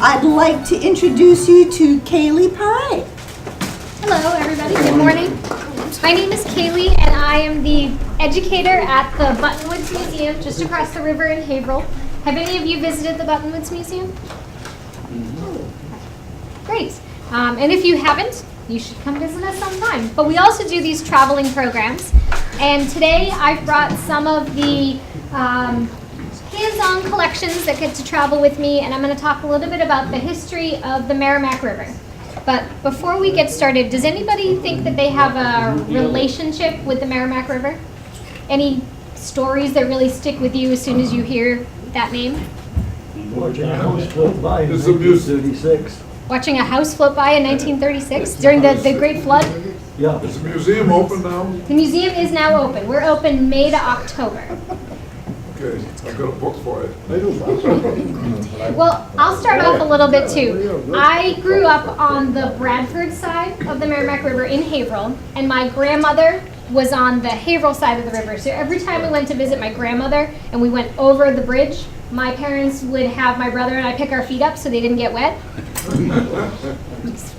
I'd like to introduce you to Kaylee Pare. Hello, everybody. Good morning. My name is Kaylee, and I am the educator at the Buttonwoods Museum just across the river in Haverhill. Have any of you visited the Buttonwoods Museum? Great. And if you haven't, you should come visit us sometime. But we also do these traveling programs. And today I've brought some of the hands-on collections that get to travel with me, and I'm going to talk a little bit about the history of the Merrimack River. But before we get started, does anybody think that they have a relationship with the Merrimack River? Any stories that really stick with you as soon as you hear that name? Watching a house float by in 1936. Watching a house float by in 1936 during the Great Flood? Yeah. Is the museum open now? The museum is now open. We're open May to October. Okay, I've got a book for it. Well, I'll start off a little bit too. I grew up on the Bradford side of the Merrimack River in Haverhill, and my grandmother was on the Haverhill side of the river. So every time we went to visit my grandmother and we went over the bridge, my parents would have my brother and I pick our feet up so they didn't get wet.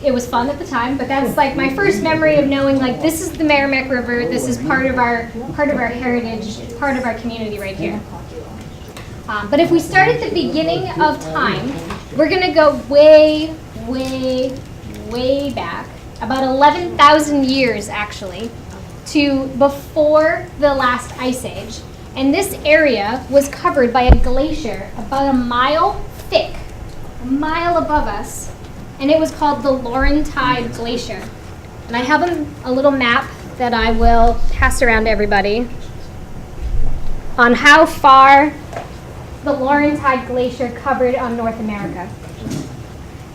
It was fun at the time, but that's like my first memory of knowing like this is the Merrimack River, this is part of our heritage, part of our community right here. But if we start at the beginning of time, we're going to go way, way, way back, about 11,000 years actually, to before the last ice age. And this area was covered by a glacier about a mile thick, a mile above us, and it was called the Laurentide Glacier. And I have a little map that I will pass around to everybody on how far the Laurentide Glacier covered on North America.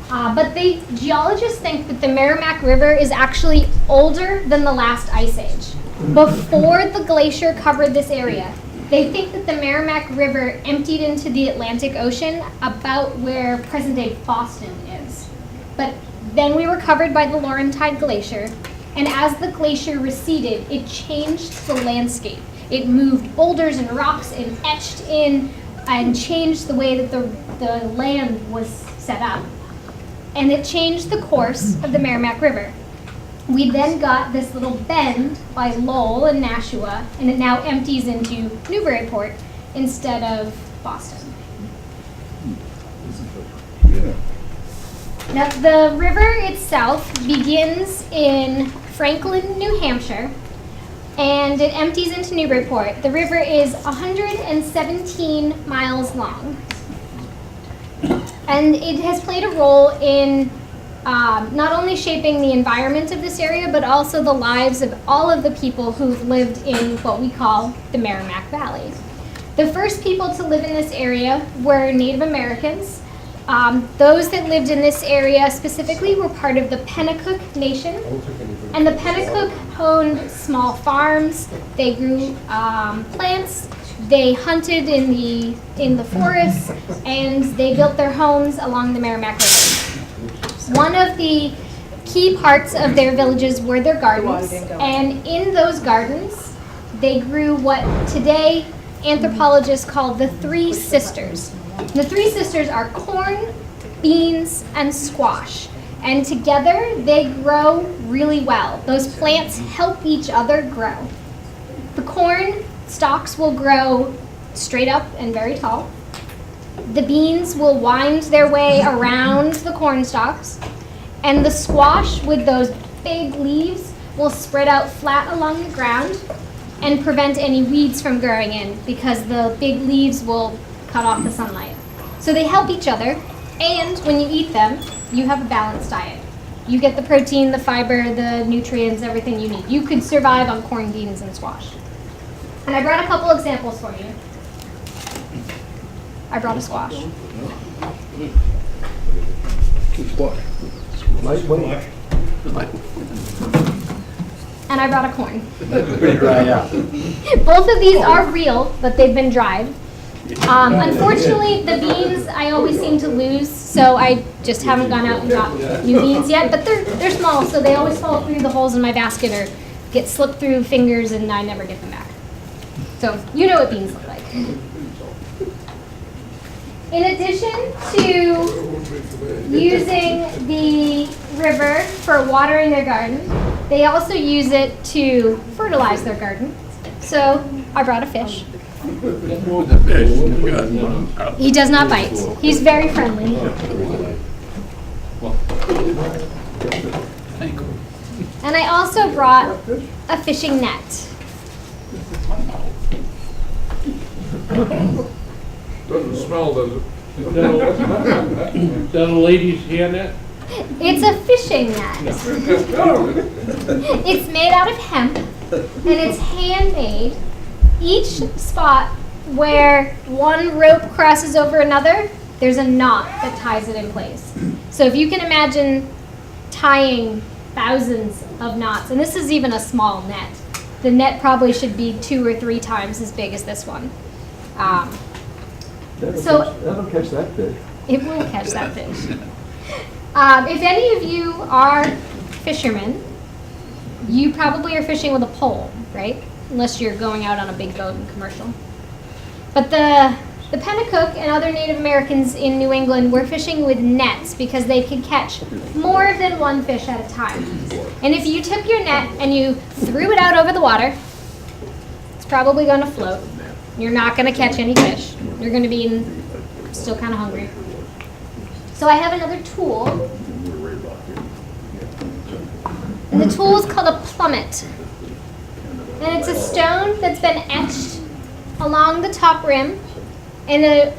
But the geologists think that the Merrimack River is actually older than the last ice age. Before the glacier covered this area, they think that the Merrimack River emptied into the Atlantic Ocean about where present-day Boston is. But then we were covered by the Laurentide Glacier, and as the glacier receded, it changed the landscape. It moved boulders and rocks and etched in and changed the way that the land was set up. And it changed the course of the Merrimack River. We then got this little bend by Lowell and Nashua, and it now empties into Newburyport instead of Boston. Now, the river itself begins in Franklin, New Hampshire, and it empties into Newburyport. The river is 117 miles long, and it has played a role in not only shaping the environment of this area, but also the lives of all of the people who've lived in what we call the Merrimack Valley. The first people to live in this area were Native Americans. Those that lived in this area specifically were part of the Pennacook Nation. And the Pennacook owned small farms, they grew plants, they hunted in the forests, and they built their homes along the Merrimack River. One of the key parts of their villages were their gardens, and in those gardens, they grew what today anthropologists call the Three Sisters. The Three Sisters are corn, beans, and squash, and together they grow really well. Those plants help each other grow. The corn stalks will grow straight up and very tall. The beans will wind their way around the corn stalks, and the squash with those big leaves will spread out flat along the ground and prevent any weeds from growing in because the big leaves will cut off the sunlight. So they help each other, and when you eat them, you have a balanced diet. You get the protein, the fiber, the nutrients, everything you need. You could survive on corn, beans, and squash. And I brought a couple examples for you. I brought a squash. Squash. Lightweight. And I brought a corn. Pretty dry, yeah. Both of these are real, but they've been dried. Unfortunately, the beans I always seem to lose, so I just haven't gone out and got new beans yet. But they're small, so they always fall through the holes in my basket or get slipped through fingers, and I never get them back. So you know what beans look like. In addition to me today. using the river for watering their garden. They also use it to fertilize their garden. So I brought a fish. He does not bite. He's very friendly. And I also brought a fishing net. Doesn't smell, does it? Is that a lady's hair net? It's a fishing net. It's made out of hemp and it's handmade. Each spot where one rope crosses over another, there's a knot that ties it in place. So if you can imagine tying thousands of knots, and this is even a small net. The net probably should be 2 or 3 times as big as this one. That'll catch that fish. It will catch that fish. If any of you are fishermen, you probably are fishing with a pole, right? Unless you're going out on a big boat and commercial. But the Pennacook and other Native Americans in New England were fishing with nets because they could catch more than one fish at a time. And if you took your net and you threw it out over the water, it's probably going to float. You're not going to catch any fish. You're going to be still kind of hungry. So I have another tool. And the tool is called a plummet. And it's a stone that's been etched along the top rim. And a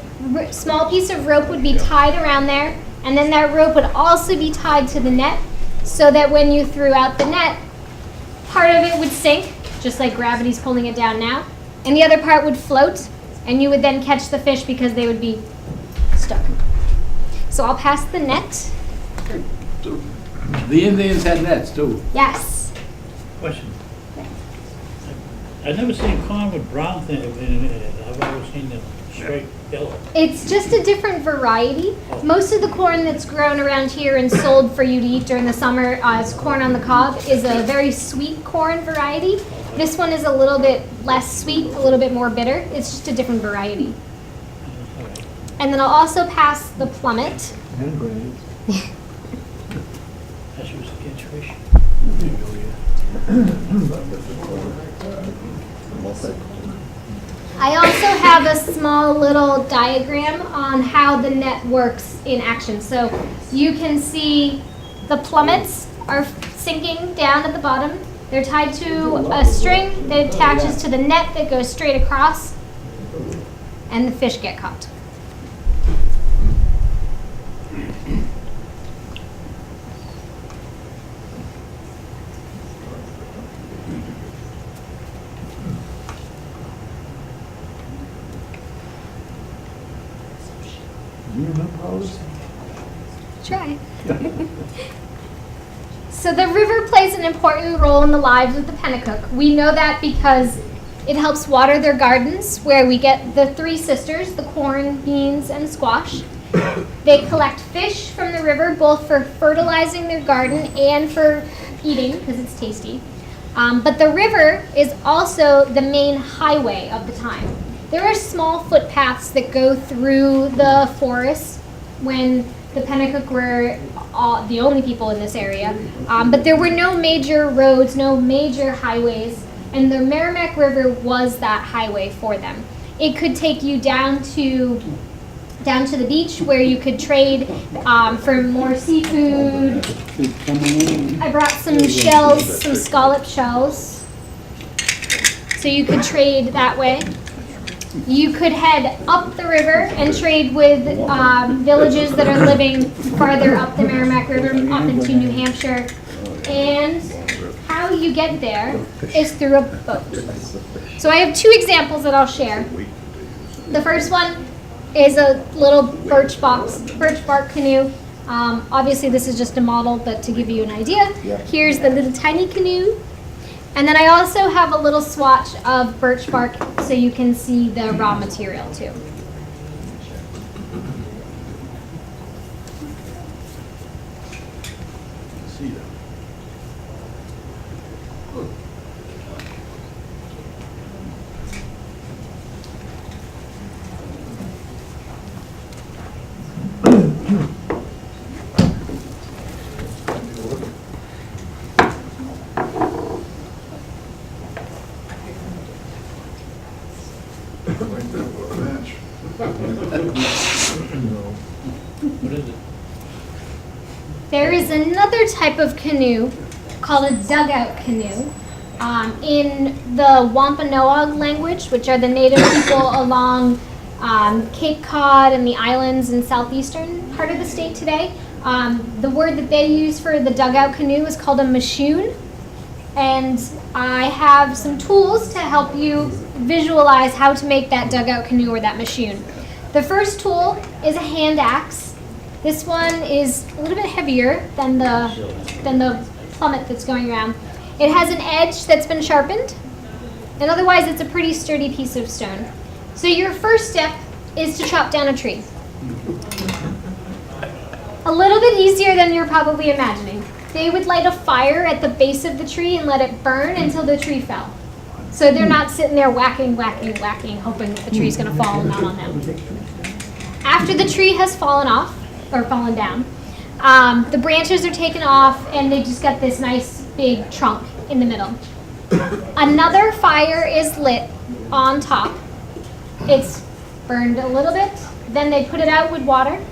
small piece of rope would be tied around there. And then that rope would also be tied to the net so that when you threw out the net, part of it would sink, just like gravity's pulling it down now. And the other part would float. And you would then catch the fish because they would be stuck. So I'll pass the net. The Indians had nets too. Yes. Question. I've never seen corn with brown thing in it. I've always seen it straight yellow. It's just a different variety. Most of the corn that's grown around here and sold for you to eat during the summer as corn on the cob is a very sweet corn variety. This one is a little bit less sweet, a little bit more bitter. It's just a different variety. And then I'll also pass the plummet. And grenades. I should catch fish. I also have a small little diagram on how the net works in action. So you can see the plummets are sinking down at the bottom. They're tied to a string that attaches to the net that goes straight across, and the fish get caught. Do you remember all this? Try. So the river plays an important role in the lives of the Pennacook. We know that because it helps water their gardens, where we get the 3 sisters, the corn, beans, and squash. They collect fish from the river, both for fertilizing their garden and for eating, because it's tasty. But the river is also the main highway of the time. There are small footpaths that go through the forest when the Pennacook were the only people in this area. But there were no major roads, no major highways, and the Merrimack River was that highway for them. It could take you down to the beach where you could trade for more seafood. I brought some shells, some scallop shells, so you could trade that way. You could head up the river and trade with villages that are living farther up the Merrimack River, up into New Hampshire. And how you get there is through a boat. So I have 2 examples that I'll share. The first one is a little birch bark canoe. Obviously this is just a model, but to give you an idea, here's the little tiny canoe. And then I also have a little swatch of birch bark so you can see the raw material too. What is it? There is another type of canoe called a dugout canoe. In the Wampanoag language, which are the native people along Cape Cod and the islands in southeastern part of the state today, the word that they use for the dugout canoe is called a mashoon. And I have some tools to help you visualize how to make that dugout canoe or that mashoon. The first tool is a hand axe. This one is a little bit heavier than the plummet that's going around. It has an edge that's been sharpened, and otherwise it's a pretty sturdy piece of stone. So your first step is to chop down a tree. A little bit easier than you're probably imagining. They would light a fire at the base of the tree and let it burn until the tree fell. So they're not sitting there whacking, hoping that the tree's gonna fall and not on them. After the tree has fallen off, or fallen down, the branches are taken off and they just got this nice big trunk in the middle. Another fire is lit on top. It's burned a little bit, then they put it out with water,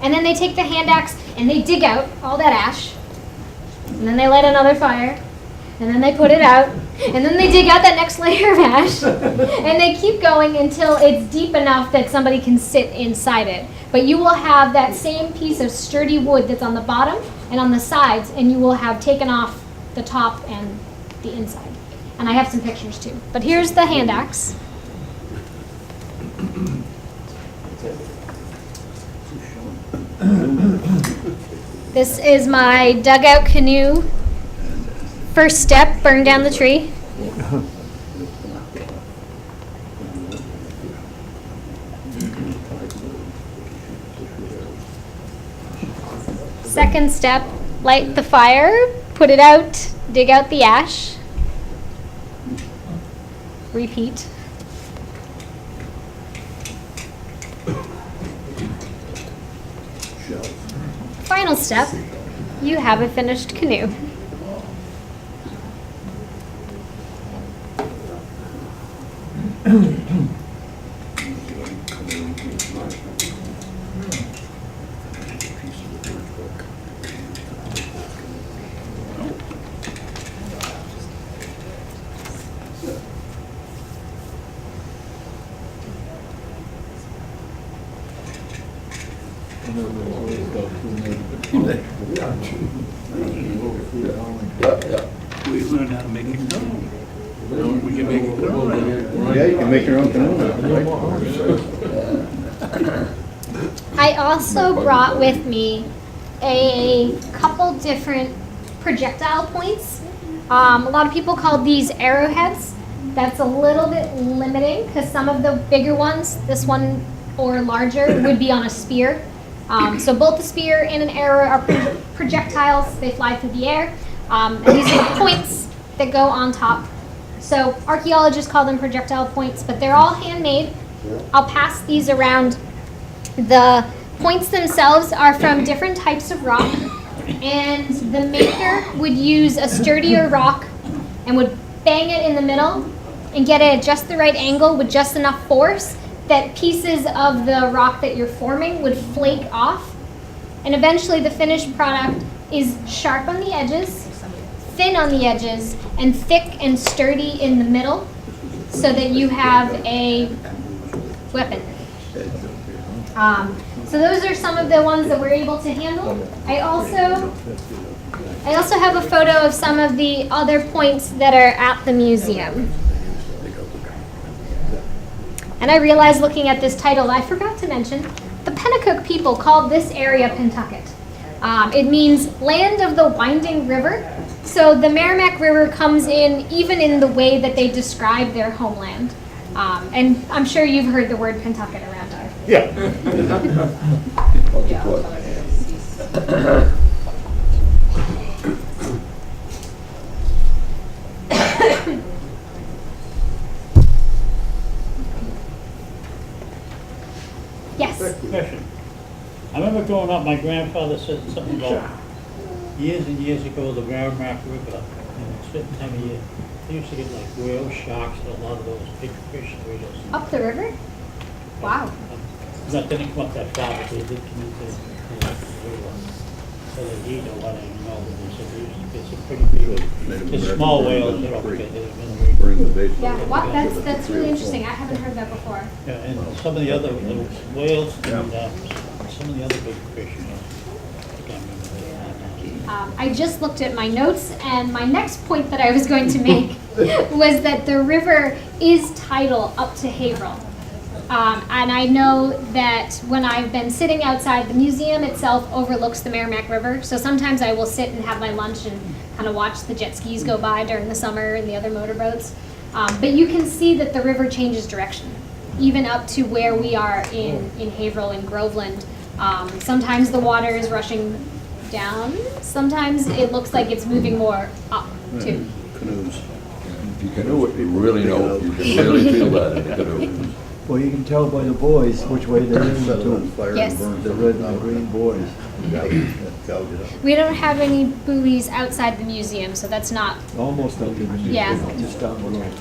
and then they take the hand axe and they dig out all that ash, and then they light another fire, and then they put it out, and then they dig out that next layer of ash, and they keep going until it's deep enough that somebody can sit inside it. But you will have that same piece of sturdy wood that's on the bottom and on the sides, and you will have taken off the top and the inside. And I have some pictures too. But here's the hand axe. This is my dugout canoe. First step, burn down the tree. Second step, light the fire, put it out, dig out the ash. Repeat. Final step, you have a finished canoe. We learned how to make it go. We can make it go. Yeah, you can make your own canoe. I also brought with me a couple different projectile points. A lot of people call these arrowheads. That's a little bit limiting because some of the bigger ones, this one or larger, would be on a spear. So both the spear and an arrow are projectiles. They fly through the air. And these are the points that go on top. So archaeologists call them projectile points, but they're all handmade. I'll pass these around. The points themselves are from different types of rock, and the maker would use a sturdier rock and would bang it in the middle and get it at just the right angle with just enough force that pieces of the rock that you're forming would flake off. And eventually the finished product is sharp on the edges, thin on the edges, and thick and sturdy in the middle so that you have a weapon. So those are some of the ones that we're able to handle. I also have a photo of some of the other points that are at the museum. And I realized looking at this title, I forgot to mention, the Pennacook people called this area Pentucket. It means land of the winding river. So the Merrimack River comes in even in the way that they describe their homeland. And I'm sure you've heard the word Pentucket around here. Yeah. Yes. Question. I remember growing up, my grandfather said something about years and years ago, the Merrimack River, and a certain time of year, they used to get like whales, sharks, and a lot of those big fish. Up the river? Wow. Not didn't come up that far, but they did come into the river. So they need to let it know that they said it's a pretty big, the small whales, they're okay. Bring the bait. Yeah, that's really interesting. I haven't heard that before. Yeah, and some of the other little whales and some of the other big fish, I can't remember their names. I just looked at my notes, and my next point that I was going to make was that the river is tidal up to Haverhill. And I know that when I've been sitting outside, the museum itself overlooks the Merrimack River. So sometimes I will sit and have my lunch and kind of watch the jet skis go by during the summer and the other motorboats. But you can see that the river changes direction, even up to where we are in Haverhill and Groveland. Sometimes the water is rushing down. Sometimes it looks like it's moving more up too. Canoes. If you canoe it, you really know, you can really feel that in a canoe. Well, you can tell by the boys which way they're in Set it on to. fire Yes. and burn The red and the green boys. Gouge it up. We don't have any buoys outside the museum, so that's not Almost up to the Yeah. just down the road.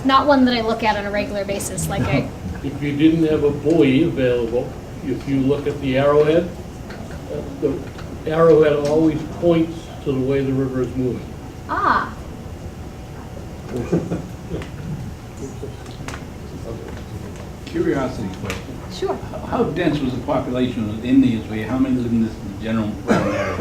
not one that I look at on a regular basis. Like I, If you didn't have a buoy available, if you look at the arrowhead, the arrowhead always points to the way the river is moving. ah, Curiosity question. sure. How dense was the population of Indians? How many live in this general area?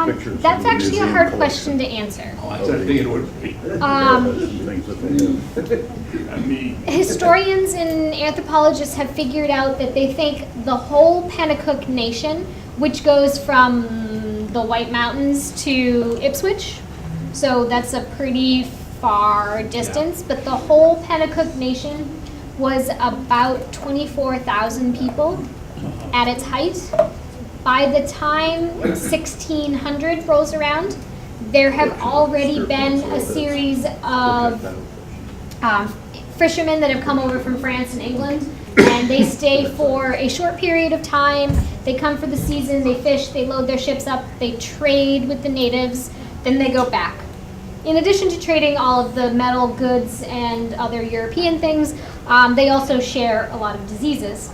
Pictures That's in the actually a museum hard collection. question to answer. Oh, I figured it would be. Things that they I mean, Historians and anthropologists have figured out that they think the whole Pennacook Nation, which goes from the White Mountains to Ipswich, so that's a pretty far distance, but the whole Pennacook Nation was about 24,000 people at its height. By the time 1600 rolls around, there have already been a series of fishermen that have come over from France and England, and they stay for a short period of time. They come for the season, they fish, they load their ships up, they trade with the natives, then they go back. In addition to trading all of the metal goods and other European things, they also share a lot of diseases.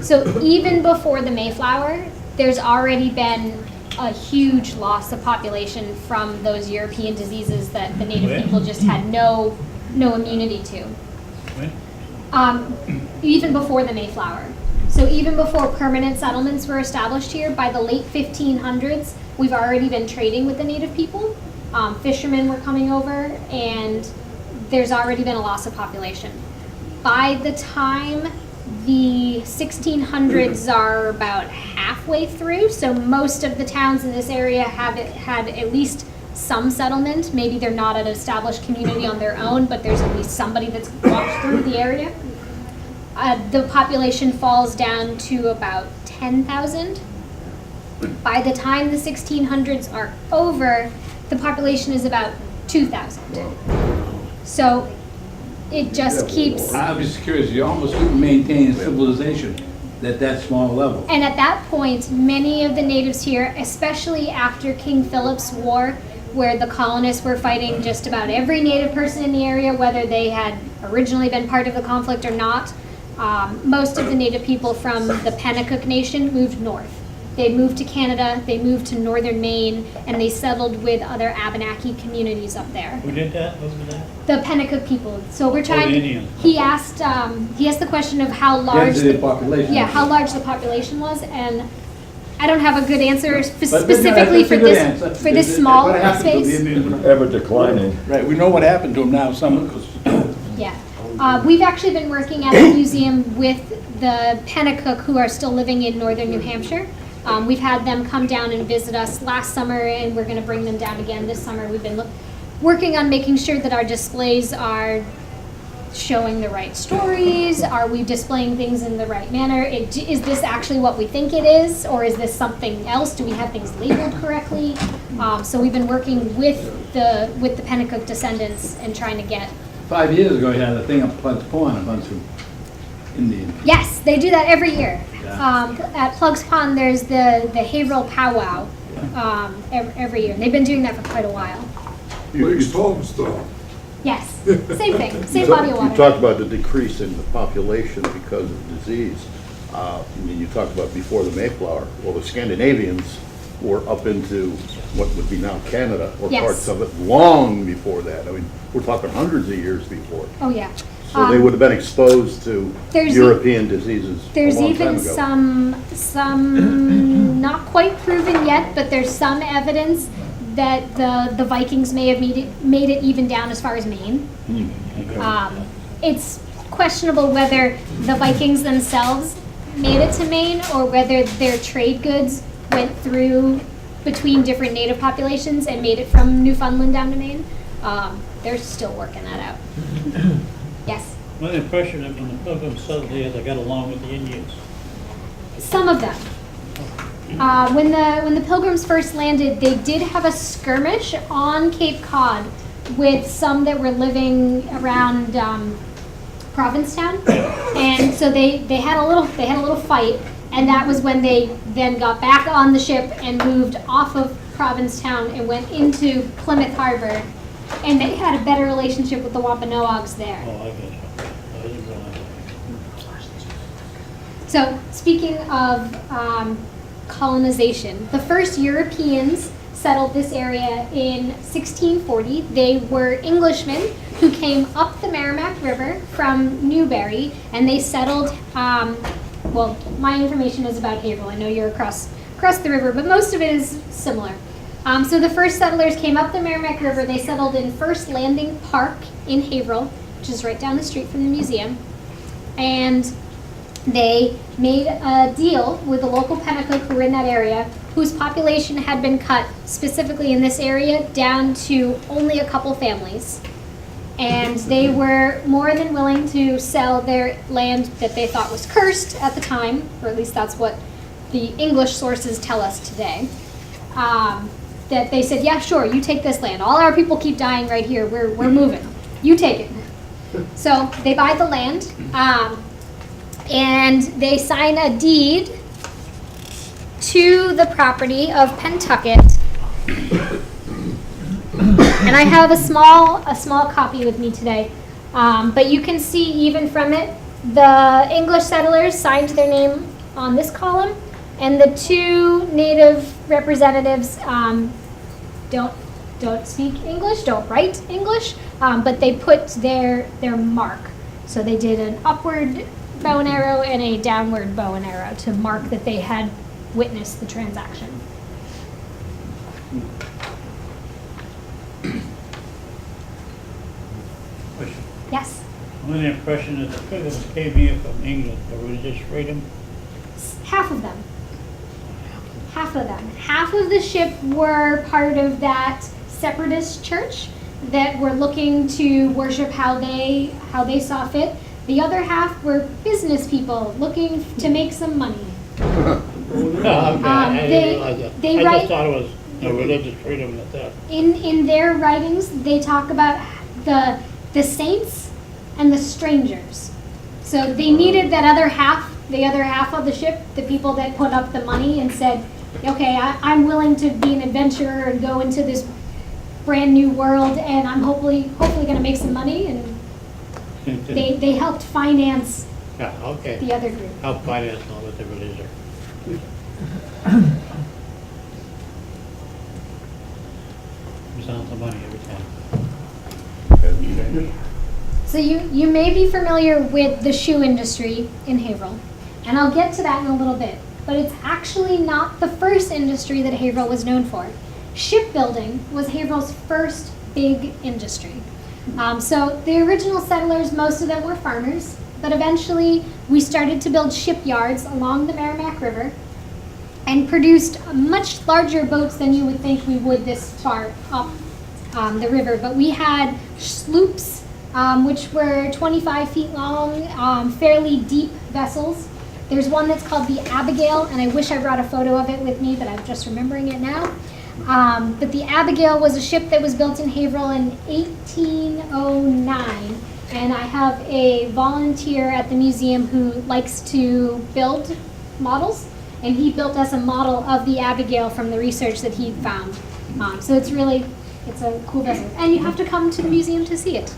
So even before the Mayflower, there's already been a huge loss of population from those European diseases that the native people just had no immunity to. Even before the Mayflower. So even before permanent settlements were established here, by the late 1500s, we've already been trading with the native people. Fishermen were coming over, and there's already been a loss of population. By the time the 1600s are about halfway through, so most of the towns in this area have had at least some settlement. Maybe they're not an established community on their own, but there's at least somebody that's walked through the area. The population falls down to about 10,000. By the time the 1600s are over, the population is about 2,000. So it just keeps. I was just curious, you almost couldn't maintain a civilization at that small level. And at that point, many of the natives here, especially after King Philip's War, where the colonists were fighting just about every native person in the area, whether they had originally been part of the conflict or not, most of the native people from the Pennacook Nation moved north. They moved to Canada, they moved to northern Maine, and they settled with other Abenaki communities up there. Who did that over there? The Pennacook people. So we're trying. the Indians. He asked the question of how large. Density of population. Yeah, how large the population was, and I don't have a good answer But specifically that's for a good answer. this small What happened to space. the Indians? Ever declining. Right, we know what happened to them now, some. Yeah. We've actually been working at the museum with the Pennacook who are still living in northern New Hampshire. We've had them come down and visit us last summer, and we're going to bring them down again this summer. We've been working on making sure that our displays are showing the right stories. Are we displaying things in the right manner? Is this actually what we think it is, or is this something else? Do we have things labeled correctly? So we've been working with the Pennacook descendants and trying to get. 5 years ago, you had a thing up Plug's Pond, a bunch of Indians. Yes, they do that every year. At Plug's Pond, there's the Haverhill Powwow every year. They've been doing that for quite a while. Blake's Tombstone. Yes, same thing, same body of You water. talked about the decrease in the population because of disease. I mean, you talked about before the Mayflower. Well, the Scandinavians were up into what would be now Canada, or Yes. parts of it, long before that. I mean, we're talking hundreds of years before. Oh, yeah. So they would have been exposed to there's European diseases a There's long time even ago. some not quite proven yet, but there's some evidence that the Vikings may have made it even down as far as Maine. It's questionable whether the Vikings themselves made it to Maine or whether their trade goods went through between different native populations and made it from Newfoundland down to Maine. They're still working that out. Yes. My impression that when the Pilgrims settled here, they got along with the Indians. Some of them. When the Pilgrims first landed, they did have a skirmish on Cape Cod with some that were living around Provincetown, and so they had a little fight, and that was when they then got back on the ship and moved off of Provincetown and went into Plymouth Harbor, and they had a better relationship with the Wampanoags there. Oh, I guess. I didn't realize that. So, speaking of colonization, the first Europeans settled this area in 1640. They were Englishmen who came up the Merrimack River from Newbury, and they settled, well, my information is about Haverhill. I know you're across the river, but most of it is similar. So the first settlers came up the Merrimack River. They settled in First Landing Park in Haverhill, which is right down the street from the museum. And they made a deal with the local Pennacook who were in that area, whose population had been cut specifically in this area down to only a couple families. And they were more than willing to sell their land that they thought was cursed at the time, or at least that's what the English sources tell us today. That they said, yeah, sure, you take this land. All our people keep dying right here. We're moving. You take it. So they buy the land, and they sign a deed to the property of Pentucket. And I have a small copy with me today. But you can see even from it, the English settlers signed their name on this column, and the two native representatives don't speak English, don't write English, but they put their mark. So they did an upward bow and arrow and a downward bow and arrow to mark that they had witnessed the transaction. Question. Yes? My impression is the Pilgrims came here from England, or religious freedom. Half of them. Half of them. Half of the ship were part of that separatist church that were looking to worship how they saw fit. The other half were business people looking to make some money. Okay, I didn't realize that. they I write- just thought it was religious freedom at that. In their writings, they talk about the saints and the strangers. So they needed that other half, the other half of the ship, the people that put up the money and said, okay, I'm willing to be an adventurer and go into this brand new world, and I'm hopefully going to make some money. And they helped finance Yeah, okay. the other group. Help finance all with the religion. Comes down to money every time. So you may be familiar with the shoe industry in Haverhill, and I'll get to that in a little bit. But it's actually not the first industry that Haverhill was known for. Shipbuilding was Haverhill's first big industry. So the original settlers, most of them were farmers, but eventually we started to build shipyards along the Merrimack River and produced much larger boats than you would think we would this far up the river. But we had sloops, which were 25 feet long, fairly deep vessels. There's one that's called the Abigail, and I wish I brought a photo of it with me, but I'm just remembering it now. But the Abigail was a ship that was built in Haverhill in 1809, and I have a volunteer at the museum who likes to build models, and he built us a model of the Abigail from the research that he found. So it's a cool vessel, and you have to come to the museum to see it.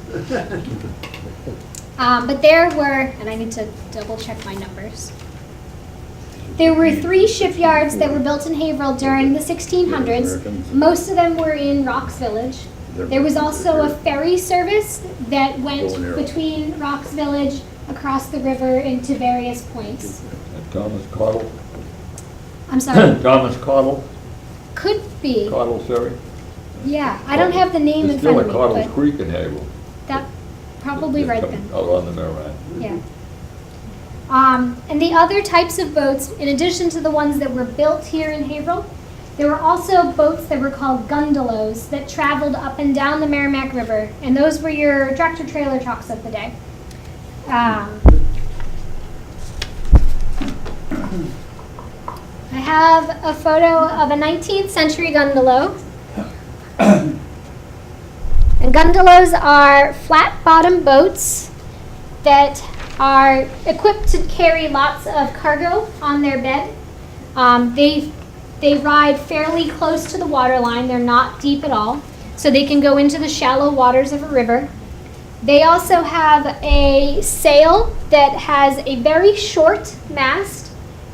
But there were, and I need to double check my numbers. There were 3 shipyards that were built in Haverhill during the 1600s. Most of them were in Rocks Village. There was also a ferry service that went between Rocks Village across the river into various points. Thomas Cottle, I'm sorry, Thomas Cottle, could be. Cottle Ferry. Yeah, I don't have the name in There's still front a of me, Cottle's but Creek in Haverhill. that probably right then. Out on the Merrimack. Yeah. And the other types of boats, in addition to the ones that were built here in Haverhill, there were also boats that were called gondolas that traveled up and down the Merrimack River, and those were your tractor trailer trucks of the day. I have a photo of a 19th century gondolo. And gondolas are flat-bottom boats that are equipped to carry lots of cargo on their bed. They ride fairly close to the waterline. They're not deep at all, so they can go into the shallow waters of a river. They also have a sail that has a very short mast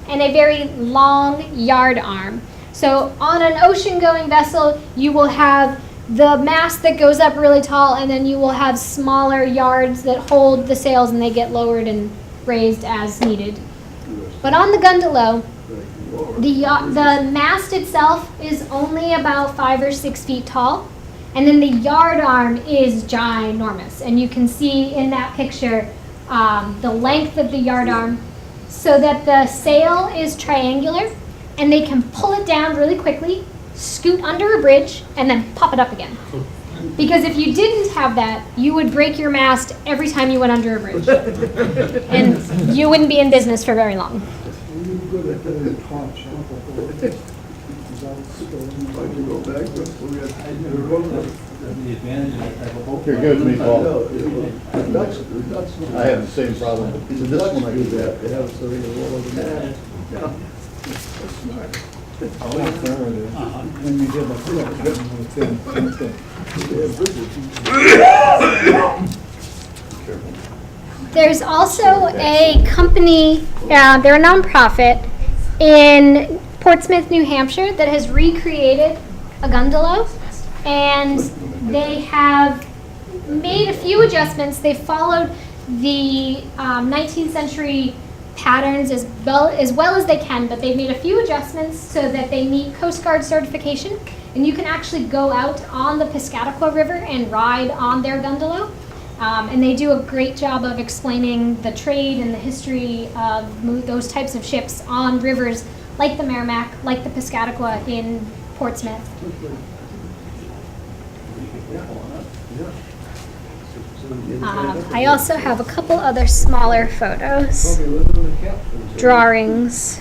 and a very long yard arm. So on an ocean-going vessel, you will have the mast that goes up really tall, and then you will have smaller yards that hold the sails, and they get lowered and raised as needed. But on the gondolo, the mast itself is only about 5 or 6 feet tall, and then the yard arm is ginormous. And you can see in that picture the length of the yard arm, so that the sail is triangular, and they can pull it down really quickly, scoot under a bridge, and then pop it up again. Because if you didn't have that, you would break your mast every time you went under a bridge. And you wouldn't be in business for very long. You're good with me, Paul. I have the same problem. This one I do that. It has to read a roll over there. When you get There's also a company, they're a nonprofit, in Portsmouth, New Hampshire, that has recreated a gondolo, and they have made a few adjustments. They followed the 19th century patterns as well as they can, but they've made a few adjustments so that they meet Coast Guard certification, and you can actually go out on the Piscataqua River and ride on their gondolo. And they do a great job of explaining the trade and the history of those types of ships on rivers like the Merrimack, like the Piscataqua in Portsmouth. I also have a couple other smaller photos, drawings.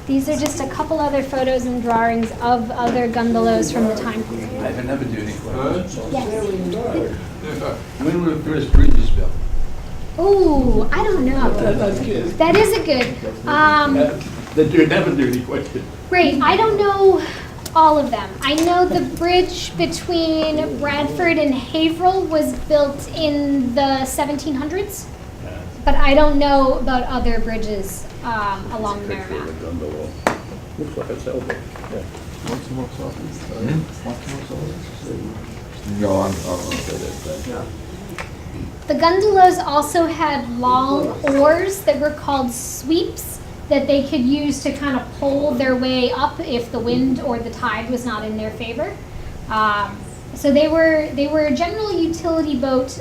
These are just a couple other photos and drawings of other gondolas from the time period. I have another duty question. Yes. When were the first bridges built? Ooh, I don't know. That's good. That is a good. That's never duty question. Right, I don't know all of them. I know the bridge between Bradford and Haverhill was built in the 1700s, but I don't know about other bridges along the Merrimack. Looks like a sailboat. No, I'm not gonna say that. The gondolas also had long oars that were called sweeps that they could use to kind of pole their way up if the wind or the tide was not in their favor. So they were a general utility boat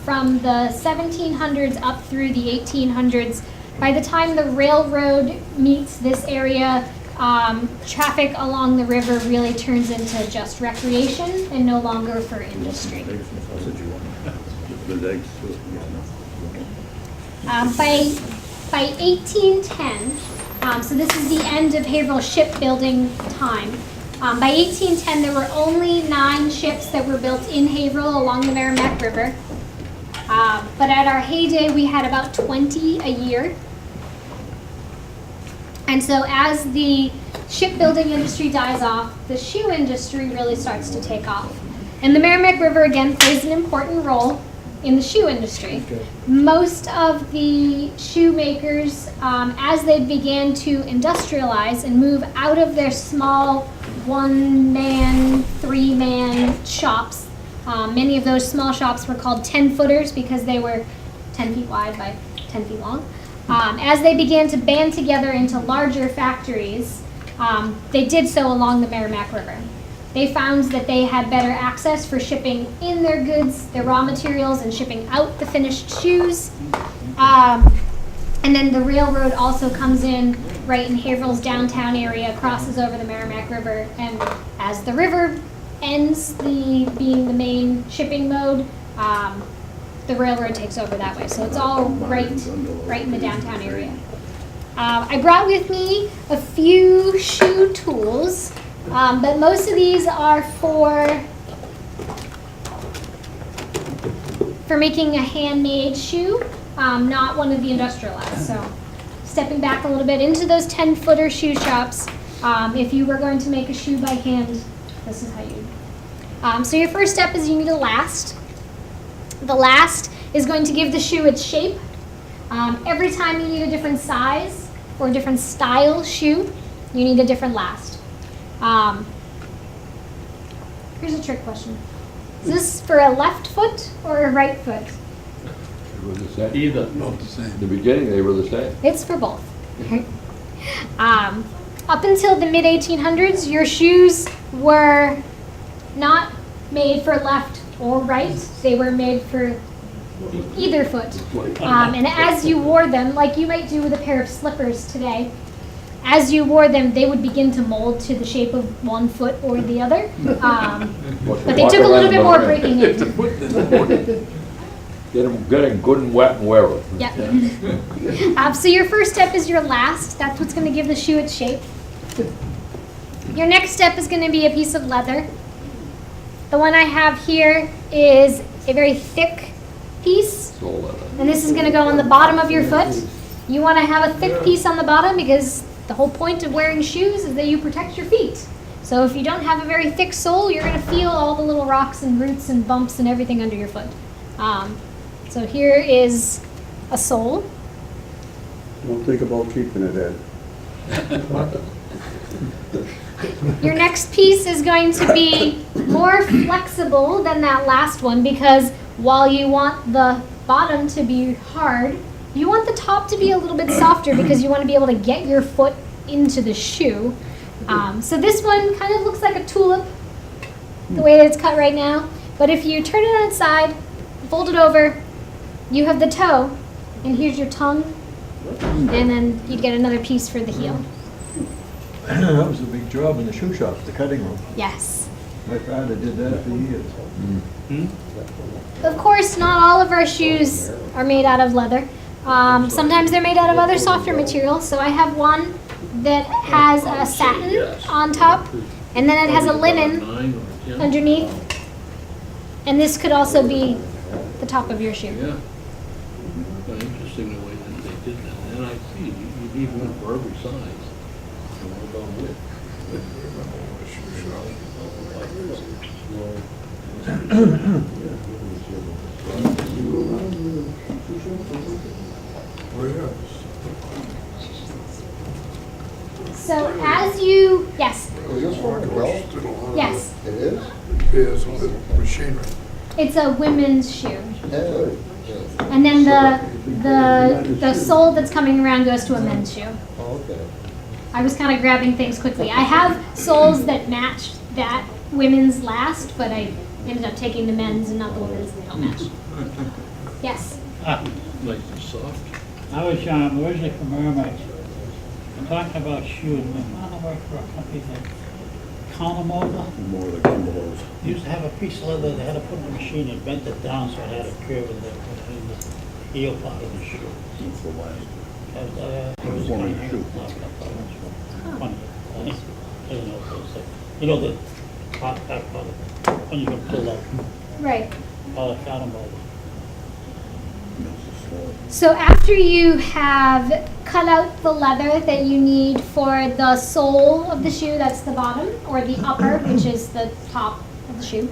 from the 1700s up through the 1800s. By the time the railroad meets this area, traffic along the river really turns into just recreation and no longer for industry. By 1810, so this is the end of Haverhill shipbuilding time. By 1810, there were only 9 ships that were built in Haverhill along the Merrimack River. But at our heyday, we had about 20 a year. And so as the shipbuilding industry dies off, the shoe industry really starts to take off. And the Merrimack River, again, plays an important role. in the shoe industry. Most of the shoemakers, as they began to industrialize and move out of their small one-man, three-man shops, many of those small shops were called 10-footers because they were 10 feet wide by 10 feet long. As they began to band together into larger factories, they did so along the Merrimack River. They found that they had better access for shipping in their goods, their raw materials, and shipping out the finished shoes. And then the railroad also comes in right in Haverhill's downtown area, crosses over the Merrimack River, and as the river ends being the main shipping mode, the railroad takes over that way. So it's all right in the downtown area. I brought with me a few shoe tools, but most of these are for making a handmade shoe, not one of the industrialized. So stepping back a little bit into those 10-footer shoe shops, if you were going to make a shoe by hand, this is how you. So your first step is you need a last. The last is going to give the shoe its shape. Every time you need a different size or a different style shoe, you need a different last. Here's a trick question. Is this for a left foot or a right foot? They were the same. Either. In the beginning, they were the same. It's for both. Up until the mid-1800s, your shoes were not made for left or right. They were made for either foot. And as you wore them, like you might do with a pair of slippers today, as you wore them, they would begin to mold to the shape of one foot or the other. But they took a little bit more breaking in. Get them good and wet and wear it. Yep. So your first step is your last. That's what's going to give the shoe its shape. Your next step is going to be a piece of leather. The one I have here is a very thick piece. Sole leather. And this is going to go on the bottom of your foot. You want to have a thick piece on the bottom because the whole point of wearing shoes is that you protect your feet. So if you don't have a very thick sole, you're going to feel all the little rocks and roots and bumps and everything under your foot. So here is a sole. Don't think about keeping it, Ed. Your next piece is going to be more flexible than that last one because while you want the bottom to be hard, you want the top to be a little bit softer because you want to be able to get your foot into the shoe. So this one kind of looks like a tulip, the way that it's cut right now. But if you turn it on its side, fold it over, you have the toe, and here's your tongue, and then you'd get another piece for the heel. That was a big job in the shoe shop, the cutting room. Yes. My father did that for years. Of course, not all of our shoes are made out of leather. Sometimes they're made out of other softer materials. So I have one that has a satin on top, and then it has a linen underneath. And this could also be the top of your shoe. Yeah. Quite interesting the way that they did that. And I see, you need one for every size. And what about width? So as you, yes, Is this one still on? yes, It is? Yes, with machinery. it's a women's shoe. And then the sole that's coming around goes to a men's shoe. Okay. I was kind of grabbing things quickly. I have soles that match that women's last, but I ended up taking the men's and not the women's, and they don't match. Yes. Nice and soft. I was originally from Merrimack. I'm talking about shoes. My father worked for a company that count them over. More like envelopes. They used to have a piece of leather, they had to put in the machine and bent it down so it had a curve in the heel part of the shoe. It's the last. It was Forming funny. a shoe. Funny. I don't know what it was like. You know the top part of it, when you can pull up, Right. all the count them over. So after you have cut out the leather that you need for the sole of the shoe, that's the bottom, or the upper, which is the top of the shoe,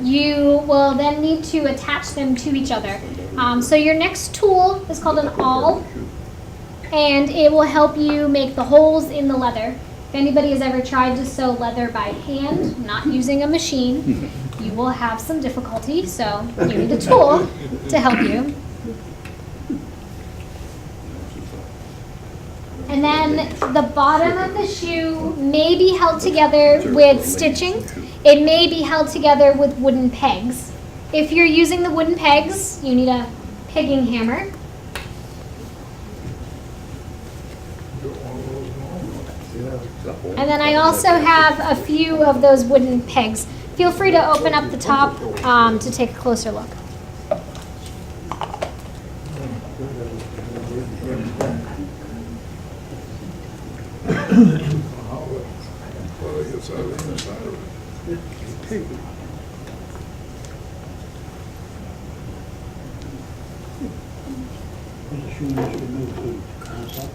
You will then need to attach them to each other. So your next tool is called an awl, and it will help you make the holes in the leather. If anybody has ever tried to sew leather by hand, not using a machine, you will have some difficulty, so you need a tool to help you. And then the bottom of the shoe may be held together with stitching. It may be held together with wooden pegs. If you're using the wooden pegs, you need a pegging hammer. And then I also have a few of those wooden pegs. Feel free to open up the top to take a closer look. Well, I guess I was inside of it. Where's the shoe industry move to? Down south?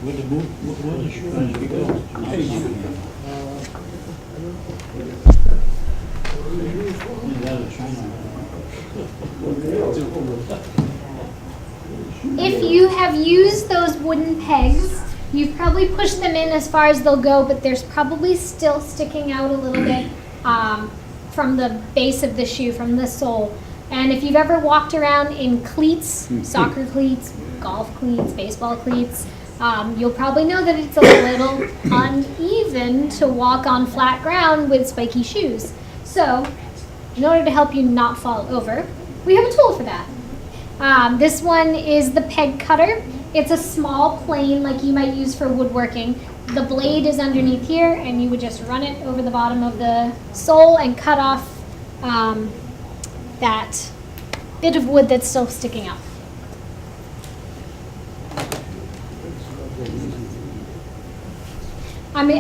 Where'd the shoe industry go? Down If you have used those wooden pegs, you've probably pushed them in as far as they'll go, but there's probably still sticking out a little bit from the base of the shoe, from the sole. And if you've ever walked around in cleats, soccer cleats, golf cleats, baseball cleats, you'll probably know that it's a little uneven to walk on flat ground with spiky shoes. So, in order to help you not fall over, we have a tool for that. This one is the peg cutter. It's a small plane like you might use for woodworking. The blade is underneath here, and you would just run it over the bottom of the sole and cut off that bit of wood that's still sticking up. I'm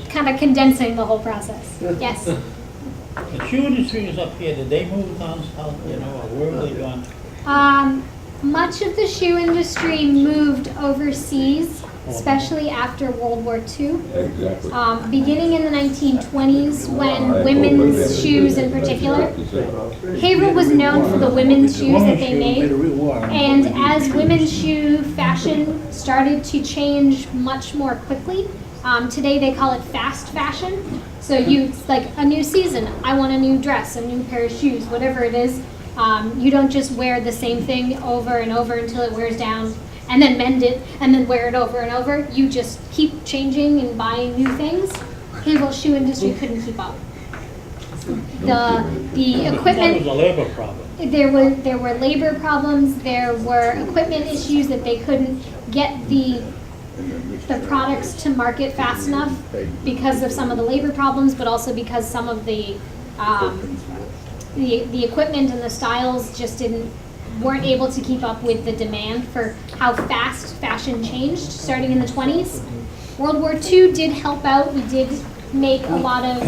kind of condensing the whole process. Yes. The shoe industry is up here. Did they move down south, or where have they gone? Much of the shoe industry moved overseas, especially after World War II. Exactly. Beginning in the 1920s, when women's shoes in particular, Haverhill was known for the women's shoes that they made. And as women's shoe fashion started to change much more quickly, today they call it fast fashion. So it's like a new season. I want a new dress, a new pair of shoes, whatever it is. You don't just wear the same thing over and over until it wears down, and then mend it, and then wear it over and over. You just keep changing and buying new things. Haverhill shoe industry couldn't keep up. The equipment. That was a labor problem. There were labor problems. There were equipment issues that they couldn't get the products to market fast enough because of some of the labor problems, but also because some of the equipment and the styles just weren't able to keep up with the demand for how fast fashion changed starting in the 20s. World War II did help out. We did make a lot of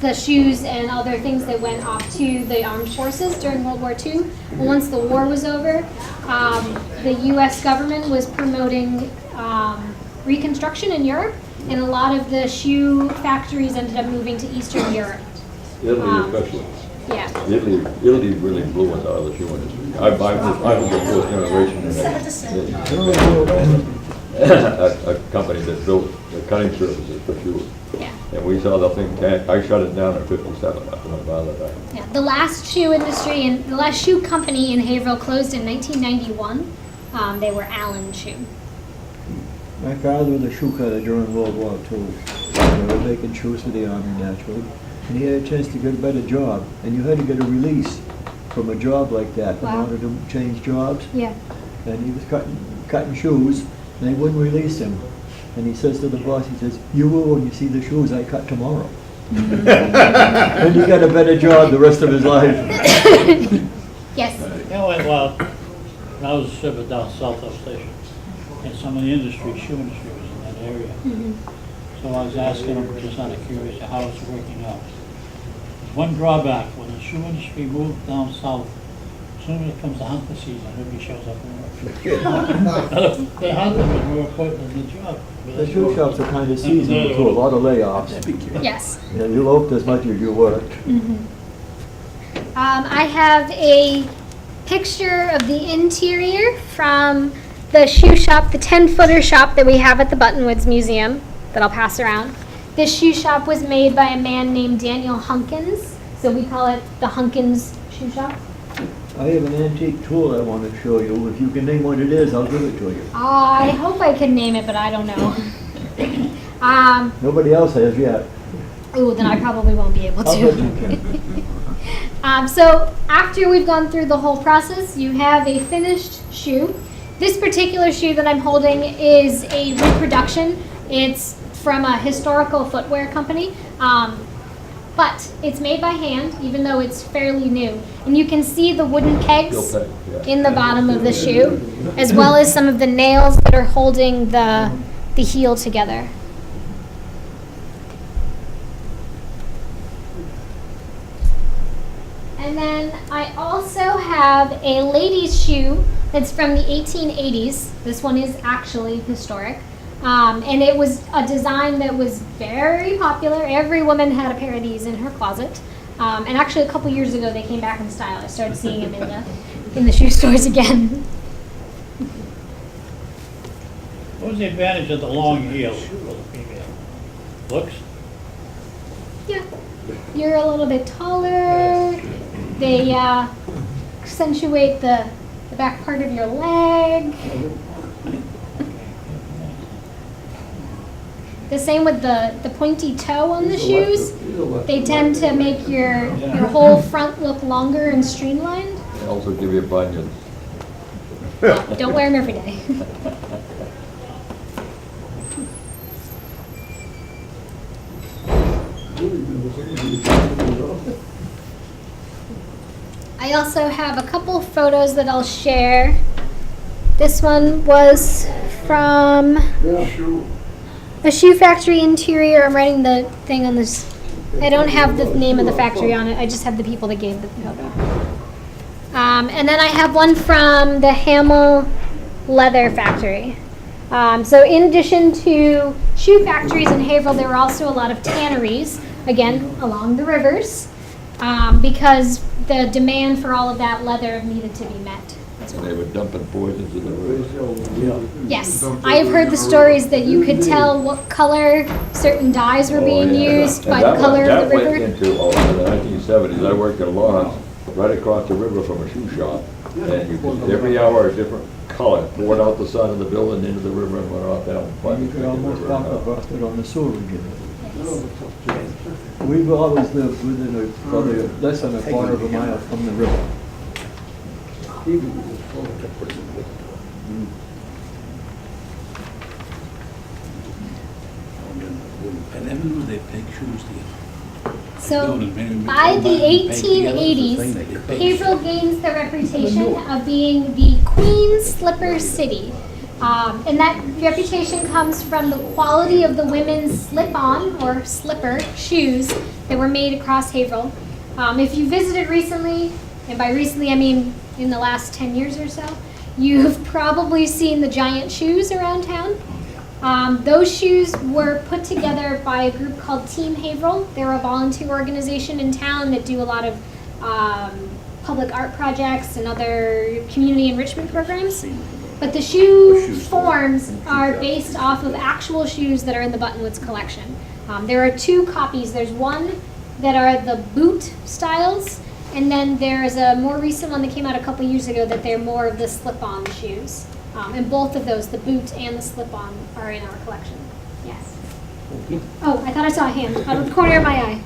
the shoes and other things that went off to the armed forces during World War II. But once the war was over, the U.S. government was promoting Reconstruction in Europe, and a lot of the shoe factories ended up moving to Eastern Europe. Italy especially. Yeah. Italy really blew into other shoe industry. I'm the fourth generation in a company that built the cutting services for shoes. Yeah. And we saw the thing tank. I shut it down in '57 after my father died. Yeah. The last shoe industry and the last shoe company in Haverhill closed in 1991. They were Allen Shoe. My father was a shoe cutter during World War II. They were making shoes for the Army, naturally. And he had a chance to get a better job. And you had to get a release from a job like that in order to change jobs. Yeah. And he was cutting shoes, and they wouldn't release him. And he says to the boss, he says, "You will when you see the shoes I cut tomorrow." And he got a better job the rest of his life. Yes. Well, when I was serving down south of station, and some of the shoe industry was in that area. So I was asking them, just out of curiosity, how it's working out. One drawback, when the shoe industry moved down south, As soon as it comes to hunting season, nobody shows up and works. The hunting is more important than the job. The shoe shops are kind of seasonal too, a lot of layoffs. Yes. Yeah, you loafed as much as you worked. I have a picture of the interior from the shoe shop, the 10-footer shop that we have at the Buttonwoods Museum that I'll pass around. This shoe shop was made by a man named Daniel Hunkins, so we call it the Hunkins Shoe Shop. I have an antique tool I want to show you. If you can name what it is, I'll give it to you. I hope I can name it, but I don't know. Nobody else has yet. Ooh, then I probably won't be able I'll bet you to. can. So after we've gone through the whole process, you have a finished shoe. This particular shoe that I'm holding is a reproduction. It's from a historical footwear company, but it's made by hand, even though it's fairly new. And you can see the wooden pegs in the bottom of the shoe, as well as some of the nails that are holding the heel together. And then I also have a ladies' shoe that's from the 1880s. This one is actually historic. And it was a design that was very popular. Every woman had a pair of these in her closet. And actually a couple years ago they came back in style. I started seeing them in the shoe stores again. What was the advantage of the long heel for the female? Looks? Yeah. You're a little bit taller. They accentuate the back part of your leg. The same with the pointy toe on the shoes. They tend to make your whole front look longer and streamlined. They also give you bunions. Don't wear them every day. I also have a couple photos that I'll share. This one was from a shoe factory interior. I'm writing the thing on this. I don't have the name of the factory on it. I just have the people that gave the photo. And then I have one from the Hamel Leather Factory. So in addition to shoe factories in Haverhill, there were also a lot of tanneries, again, along the rivers, because the demand for all of that leather needed to be met. And they were dumping poisons in the river. Yes, I have heard the stories that you could tell what color certain dyes were being used by the color of the river. That went into, in the 1970s, I worked at Lawrence, right across the river from a shoe shop. And you could, every hour, a different color poured out the side of the building into the river and went off down. You could almost walk across it on the sewer again. We've always lived within probably less than a quarter of a mile from the river. I never knew they peg shoes there. So by the 1880s, Haverhill gains the reputation of being the Queen Slipper City. And that reputation comes from the quality of the women's slip-on or slipper shoes that were made across Haverhill. If you visited recently, and by recently I mean in the last 10 years or so, you've probably seen the giant shoes around town. Those shoes were put together by a group called Team Haverhill. They're a volunteer organization in town that do a lot of public art projects and other community enrichment programs. But the shoe forms are based off of actual shoes that are in the Buttonwoods collection. There are two copies. There's one that are the boot styles, and then there's a more recent one that came out a couple years ago that they're more of the slip-on shoes. And both of those, the boot and the slip-on, are in our collection. Yes. Oh, I thought I saw a hand out of the corner of my eye.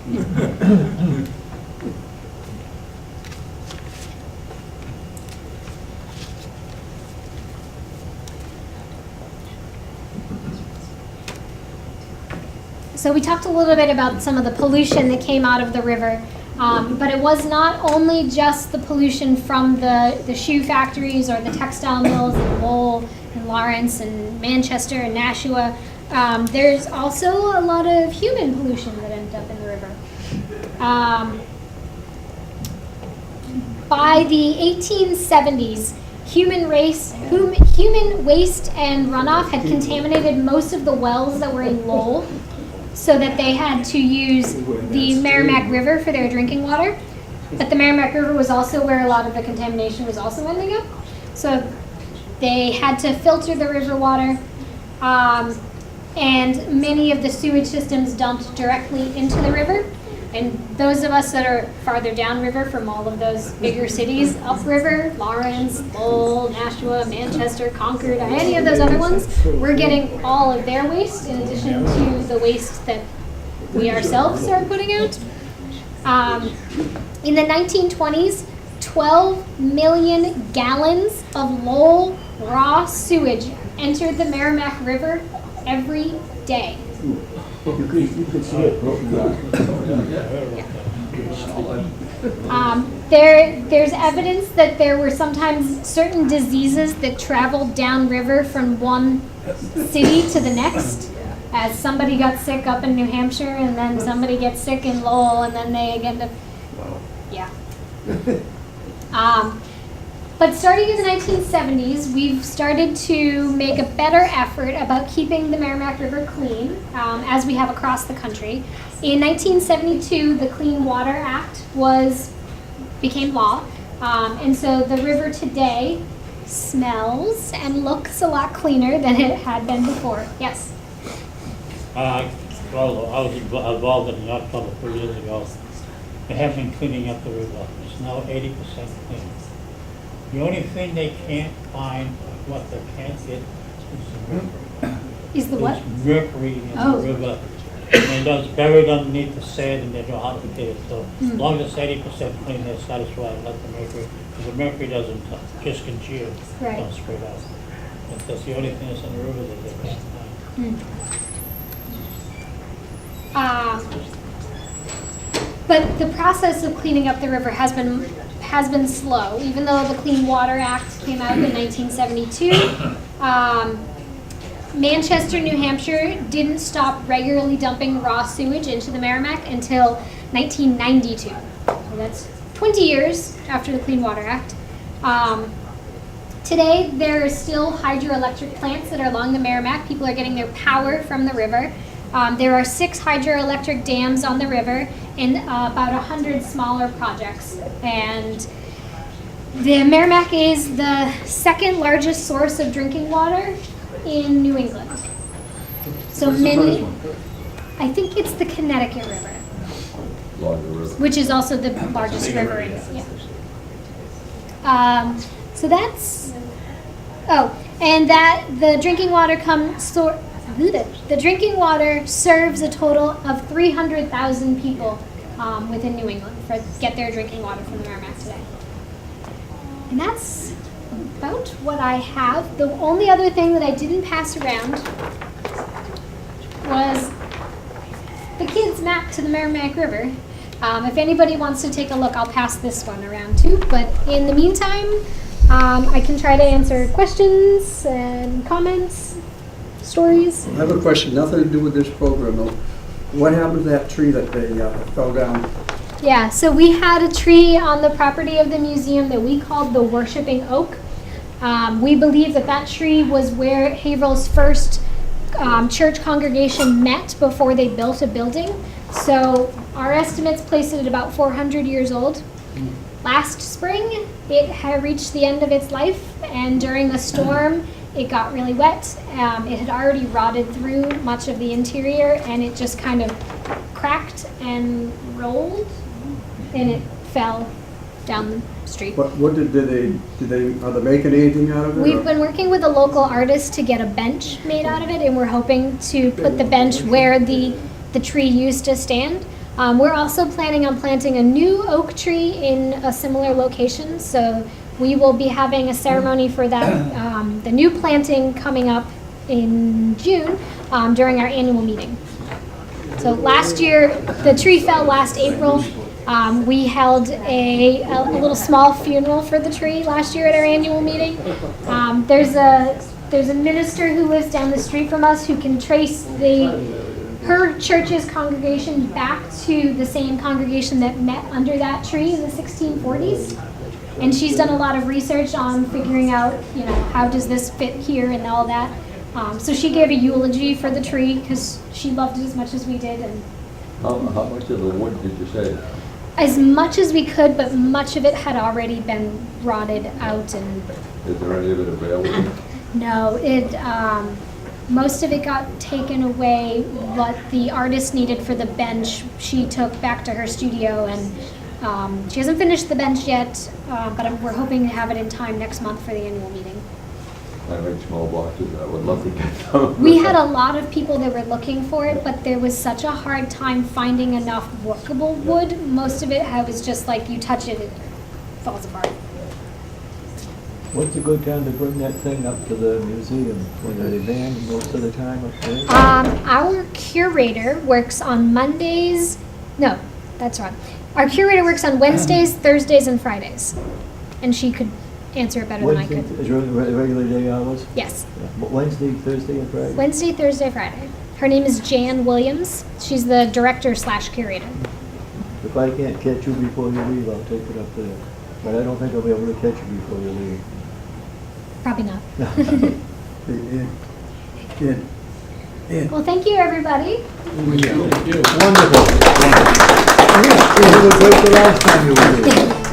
So we talked a little bit about some of the pollution that came out of the river, but it was not only just the pollution from the shoe factories or the textile mills in Lowell and Lawrence and Manchester and Nashua. There's also a lot of human pollution that ended up in the river. by the 1870s, human waste and runoff had contaminated most of the wells that were in Lowell, so that they had to use the Merrimack River for their drinking water. But the Merrimack River was also where a lot of the contamination was also ending up. So they had to filter the river water, and many of the sewage systems dumped directly into the river. And those of us that are farther downriver from all of those bigger cities, upriver, Lawrence, Lowell, Nashua, Manchester, Concord, any of those other ones, we're getting all of their waste in addition to the waste that we ourselves are putting out. In the 1920s, 12 million gallons of Lowell raw sewage entered the Merrimack River every day. You could see it broken down. There's evidence that there were sometimes certain diseases that traveled downriver from one city to the next. As somebody got sick up in New Hampshire, and then somebody gets sick in Lowell, and then they get to, yeah. But starting in the 1970s, we've started to make a better effort about keeping the Merrimack River clean, as we have across the country. In 1972, the Clean Water Act became law, and so the river today smells and looks a lot cleaner than it had been before. Yes? Well, I was involved in the yacht club 3 years ago. They have been cleaning up the river. It's now 80% clean. The only thing they can't find, what they can't get, is the mercury. Is the what? There's mercury in Oh. the river. And it's buried underneath the sand, and they don't know how to get it. So as long as it's 80% clean, they're satisfied with the mercury. Because the mercury doesn't just congeal, Right. don't spread out. That's the only thing that's in the river that they can't find. But the process of cleaning up the river has been slow, even though the Clean Water Act came out in 1972. Manchester, New Hampshire didn't stop regularly dumping raw sewage into the Merrimack until 1992. So that's 20 years after the Clean Water Act. Today, there are still hydroelectric plants that are along the Merrimack. People are getting their power from the river. There are 6 hydroelectric dams on the river and about 100 smaller projects. And the Merrimack is the second largest source of drinking water in New England. So many, I think it's the Connecticut River, Along the river. which is also the largest river in, yeah. So that's, and that the drinking water the drinking water serves a total of 300,000 people within New England get their drinking water from the Merrimack today. And that's about what I have. The only other thing that I didn't pass around was the kids' map to the Merrimack River. If anybody wants to take a look, I'll pass this one around too. But in the meantime, I can try to answer questions and comments, stories. I have a question, nothing to do with this program though. What happened to that tree that they fell down? Yeah, so we had a tree on the property of the museum that we called the Worshipping Oak. We believe that tree was where Haverhill's first church congregation met before they built a building. So our estimates place it at about 400 years old. Last spring, it had reached the end of its life, and during a storm, it got really wet. It had already rotted through much of the interior, and it just kind of cracked and rolled, and it fell down the street. What are they making anything out of it? We've been working with a local artist to get a bench made out of it, and we're hoping to put the bench where the tree used to stand. We're also planning on planting a new oak tree in a similar location, so we will be having a ceremony for that, the new planting coming up in June during our annual meeting. So last year, the tree fell last April. We held a little small funeral for the tree last year at our annual meeting. There's a minister who lives down the street from us who can trace her church's congregation back to the same congregation that met under that tree in the 1640s. And she's done a lot of research on figuring out, how does this fit here and all that. So she gave a eulogy for the tree because she loved it as much as we did, and How much of the wood did you say? as much as we could, but much of it had already been rotted out, and Is there any of it available? no, most of it got taken away. What the artist needed for the bench, she took back to her studio, and she hasn't finished the bench yet, but we're hoping to have it in time next month for the annual meeting. I make small boxes, I would love to get some. We had a lot of people that were looking for it, but there was such a hard time finding enough workable wood. Most of it was just like you touch it, it falls apart. What's a good time to bring that thing up to the museum? When are they banned most of the time up there? Our curator works on Mondays. No, that's wrong. Our curator works on Wednesdays, Thursdays, and Fridays. And she could answer it better than I Wednesday, could. is regular day hours? Yes. Yeah. Wednesday, Thursday, and Friday? Wednesday, Thursday, Friday. Her name is Jan Williams. She's the director/curator. If I can't catch you before you leave, I'll take it up there. But I don't think I'll be able to catch you before you leave. Probably not. Yeah. Well, thank you, everybody. Thank you. Wonderful. You were great the last time you were here.